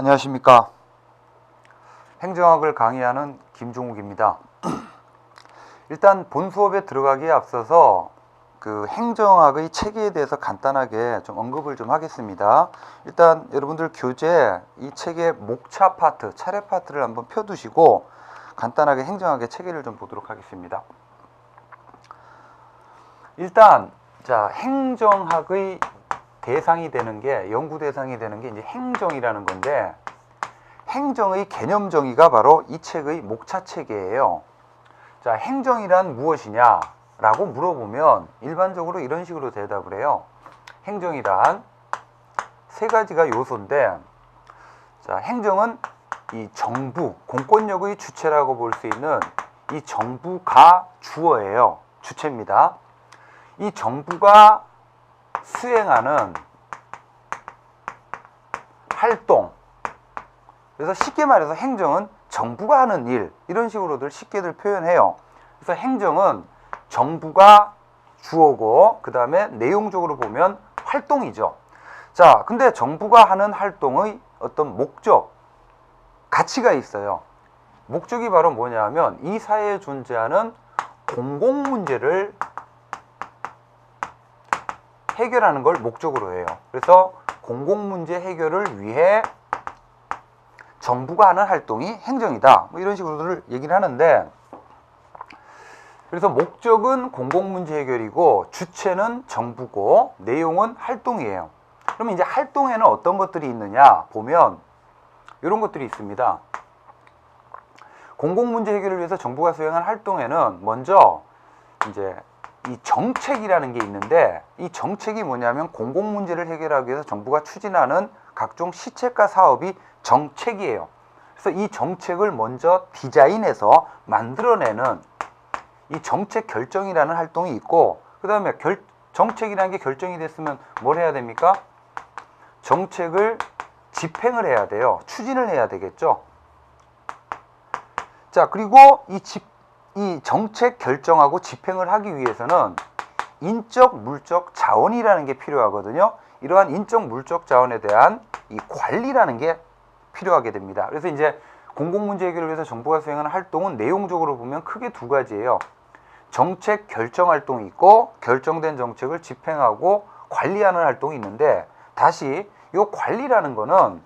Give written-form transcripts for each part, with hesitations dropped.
안녕하십니까. 행정학을 강의하는 김종욱입니다. 일단 본 수업에 들어가기에 앞서서 그 행정학의 체계에 대해서 간단하게 좀 언급을 좀 하겠습니다. 일단 여러분들 교재 이 책의 목차 파트, 차례 파트를 한번 펴두시고 간단하게 행정학의 체계를 좀 보도록 하겠습니다. 일단 자, 행정학의 대상이 되는 게, 연구 대상이 되는 게 이제 행정이라는 건데, 행정의 개념 정의가 바로 이 책의 목차 체계예요. 자, 행정이란 무엇이냐 라고 물어보면 일반적으로 이런 식으로 대답을 해요. 행정이란 세 가지가 요소인데, 자, 행정은 이 정부, 공권력의 주체라고 볼 수 있는 이 정부가 주어예요. 주체입니다. 이 정부가 수행하는 활동, 그래서 쉽게 말해서 행정은 정부가 하는 일, 이런 식으로들 쉽게들 표현해요. 그래서 행정은 정부가 주어고, 그 다음에 내용적으로 보면 활동이죠. 자, 근데 정부가 하는 활동의 어떤 목적, 가치가 있어요. 목적이 바로 뭐냐 하면 이 사회에 존재하는 공공문제를 해결하는 걸 목적으로 해요. 그래서 공공문제 해결을 위해 정부가 하는 활동이 행정이다, 뭐 이런 식으로들 얘기를 하는데, 그래서 목적은 공공문제 해결이고 주체는 정부고 내용은 활동이에요. 그러면 이제 활동에는 어떤 것들이 있느냐 보면 이런 것들이 있습니다. 공공문제 해결을 위해서 정부가 수행한 활동에는 먼저 이제 이 정책이라는 게 있는데, 이 정책이 뭐냐면 공공문제를 해결하기 위해서 정부가 추진하는 각종 시책과 사업이 정책이에요. 그래서 이 정책을 먼저 디자인해서 만들어내는 이 정책 결정이라는 활동이 있고, 그 다음에 정책이라는 게 결정이 됐으면 뭘 해야 됩니까? 정책을 집행을 해야 돼요. 추진을 해야 되겠죠. 자, 그리고 이 정책 결정하고 집행을 하기 위해서는 인적, 물적 자원이라는 게 필요하거든요. 이러한 인적, 물적 자원에 대한 이 관리라는 게 필요하게 됩니다. 그래서 이제 공공문제 해결을 위해서 정부가 수행하는 활동은 내용적으로 보면 크게 두 가지예요. 정책 결정 활동이 있고, 결정된 정책을 집행하고 관리하는 활동이 있는데, 다시 이 관리라는 거는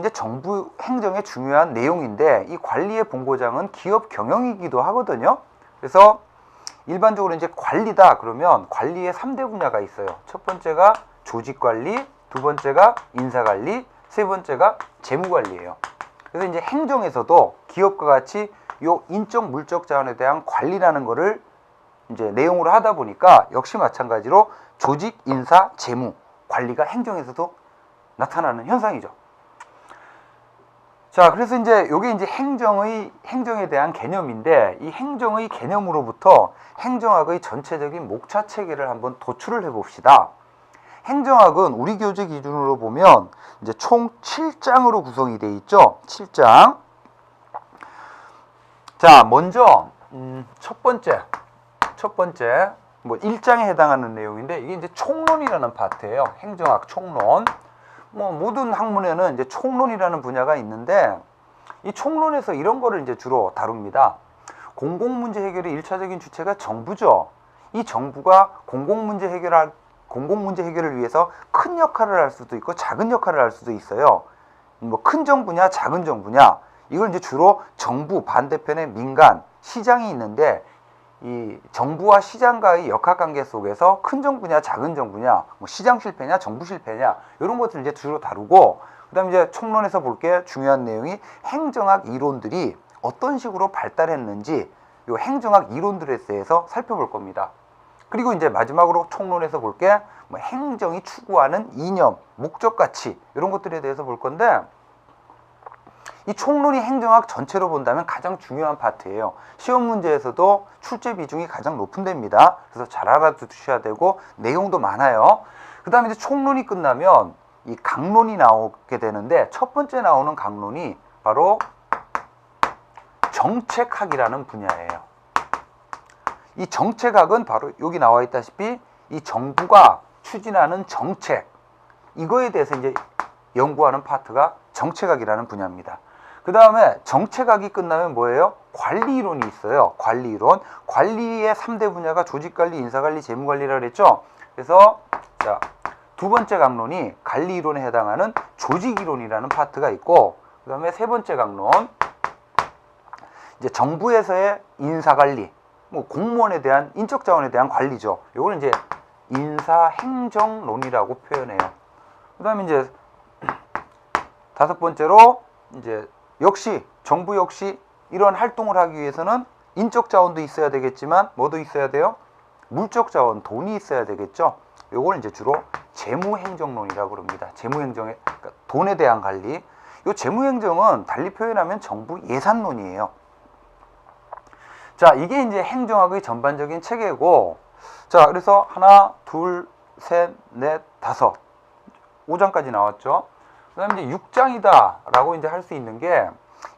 이제 정부 행정의 중요한 내용인데, 이 관리의 본고장은 기업 경영이기도 하거든요. 그래서 일반적으로 이제 관리다 그러면 관리의 3대 분야가 있어요. 첫 번째가 조직관리, 두 번째가 인사관리, 세 번째가 재무관리예요. 그래서 이제 행정에서도 기업과 같이 요 인적, 물적 자원에 대한 관리라는 거를 이제 내용으로 하다 보니까 역시 마찬가지로 조직, 인사, 재무 관리가 행정에서도 나타나는 현상이죠. 자, 그래서 이제 요게 이제 행정에 대한 개념인데, 이 행정의 개념으로부터 행정학의 전체적인 목차 체계를 한번 도출을 해 봅시다. 행정학은 우리 교재 기준으로 보면 이제 총 7장으로 구성이 되어 있죠. 7장. 자, 먼저 첫 번째 뭐 1장에 해당하는 내용인데, 이게 이제 총론이라는 파트예요. 행정학 총론. 뭐 모든 학문에는 이제 총론이라는 분야가 있는데, 이 총론에서 이런 거를 이제 주로 다룹니다. 공공문제 해결의 1차적인 주체가 정부죠. 이 정부가 공공문제 해결을 위해서 큰 역할을 할 수도 있고 작은 역할을 할 수도 있어요. 뭐 큰 정부냐 작은 정부냐, 이걸 이제 주로 정부 반대편에 민간, 시장이 있는데, 이 정부와 시장과의 역학관계 속에서 큰 정부냐 작은 정부냐, 뭐 시장 실패냐 정부 실패냐, 이런 것들을 이제 주로 다루고, 그 다음에 이제 총론에서 볼 게 중요한 내용이 행정학 이론들이 어떤 식으로 발달했는지 이 행정학 이론들에 대해서 살펴볼 겁니다. 그리고 이제 마지막으로 총론에서 볼 게 뭐 행정이 추구하는 이념, 목적 가치, 이런 것들에 대해서 볼 건데, 이 총론이 행정학 전체로 본다면 가장 중요한 파트예요. 시험 문제에서도 출제 비중이 가장 높은 데입니다. 그래서 잘 알아두셔야 되고 내용도 많아요. 그 다음에 이제 총론이 끝나면 이 강론이 나오게 되는데, 첫 번째 나오는 강론이 바로 정책학이라는 분야예요. 이 정책학은 바로 여기 나와 있다시피 이 정부가 추진하는 정책, 이거에 대해서 이제 연구하는 파트가 정책학이라는 분야입니다. 그 다음에 정책학이 끝나면 뭐예요? 관리이론이 있어요. 관리이론. 관리의 3대 분야가 조직관리, 인사관리, 재무관리라고 그랬죠. 그래서 자, 두 번째 강론이 관리이론에 해당하는 조직이론이라는 파트가 있고, 그 다음에 세 번째 강론 이제 정부에서의 인사관리, 뭐 공무원에 대한 인적자원에 대한 관리죠. 요걸 이제 인사행정론이라고 표현해요. 그 다음에 이제 다섯 번째로 이제 역시 정부 역시 이런 활동을 하기 위해서는 인적 자원도 있어야 되겠지만 뭐도 있어야 돼요? 물적 자원, 돈이 있어야 되겠죠. 요걸 이제 주로 재무행정론이라고 그럽니다. 재무행정의 그러니까 돈에 대한 관리. 요 재무행정은 달리 표현하면 정부 예산론이에요. 자, 이게 이제 행정학의 전반적인 체계고, 자, 그래서 하나, 둘, 셋, 넷, 다섯, 5장까지 나왔죠. 그 다음에 이제 6장이다라고 이제 할 수 있는 게,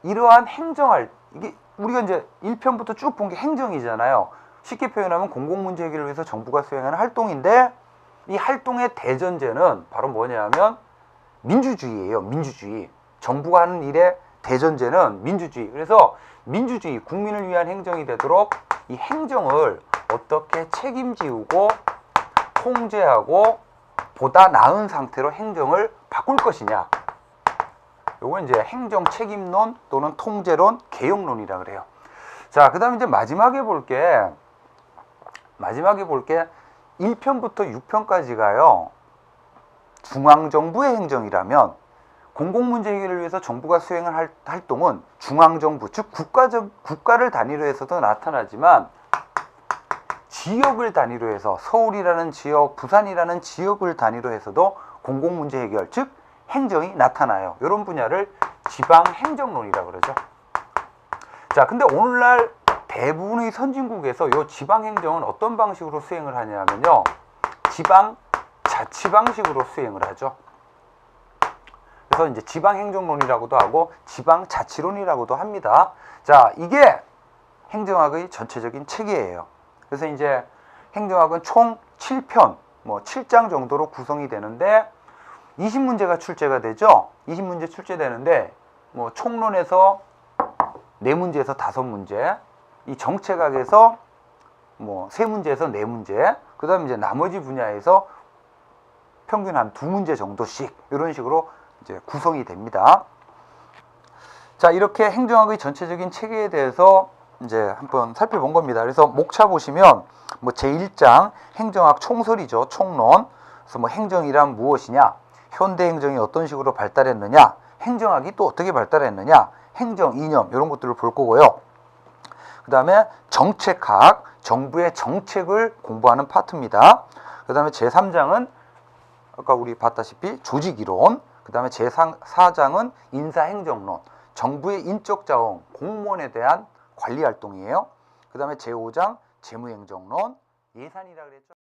이러한 행정할, 이게 우리가 이제 1편부터 쭉 본 게 행정이잖아요. 쉽게 표현하면 공공문제 해결을 위해서 정부가 수행하는 활동인데, 이 활동의 대전제는 바로 뭐냐면 민주주의예요. 민주주의. 정부가 하는 일의 대전제는 민주주의. 그래서 민주주의, 국민을 위한 행정이 되도록 이 행정을 어떻게 책임지우고 통제하고 보다 나은 상태로 행정을 바꿀 것이냐. 요건 이제 행정 책임론 또는 통제론, 개혁론이라 그래요. 자, 그 다음에 이제 마지막에 볼 게 1편부터 6편까지가요. 중앙정부의 행정이라면 공공문제 해결을 위해서 정부가 수행할 활동은 중앙정부, 즉 국가를 단위로 해서도 나타나지만 지역을 단위로 해서 서울이라는 지역, 부산이라는 지역을 단위로 해서도 공공문제 해결, 즉 행정이 나타나요. 이런 분야를 지방행정론이라고 그러죠. 자, 근데 오늘날 대부분의 선진국에서 이 지방행정은 어떤 방식으로 수행을 하냐면요. 지방자치 방식으로 수행을 하죠. 그래서 이제 지방행정론이라고도 하고 지방자치론이라고도 합니다. 자, 이게 행정학의 전체적인 체계예요. 그래서 이제 행정학은 총 7편, 뭐 7장 정도로 구성이 되는데 20문제가 출제가 되죠. 20문제 출제되는데 뭐 총론에서 4문제에서 5문제, 이 정책학에서 뭐 3문제에서 4문제, 그 다음에 이제 나머지 분야에서 평균 한 2문제 정도씩 이런 식으로 이제 구성이 됩니다. 자, 이렇게 행정학의 전체적인 체계에 대해서 이제 한번 살펴본 겁니다. 그래서 목차 보시면 뭐 제1장 행정학 총설이죠. 총론. 그래서 뭐 행정이란 무엇이냐, 현대 행정이 어떤 식으로 발달했느냐, 행정학이 또 어떻게 발달했느냐, 행정 이념 이런 것들을 볼 거고요. 그 다음에 정책학, 정부의 정책을 공부하는 파트입니다. 그 다음에 제3장은 아까 우리 봤다시피 조직이론, 그 다음에 제4장은 인사행정론, 정부의 인적자원, 공무원에 대한 관리활동이에요. 그 다음에 제5장 재무행정론, 예산이라 그랬죠.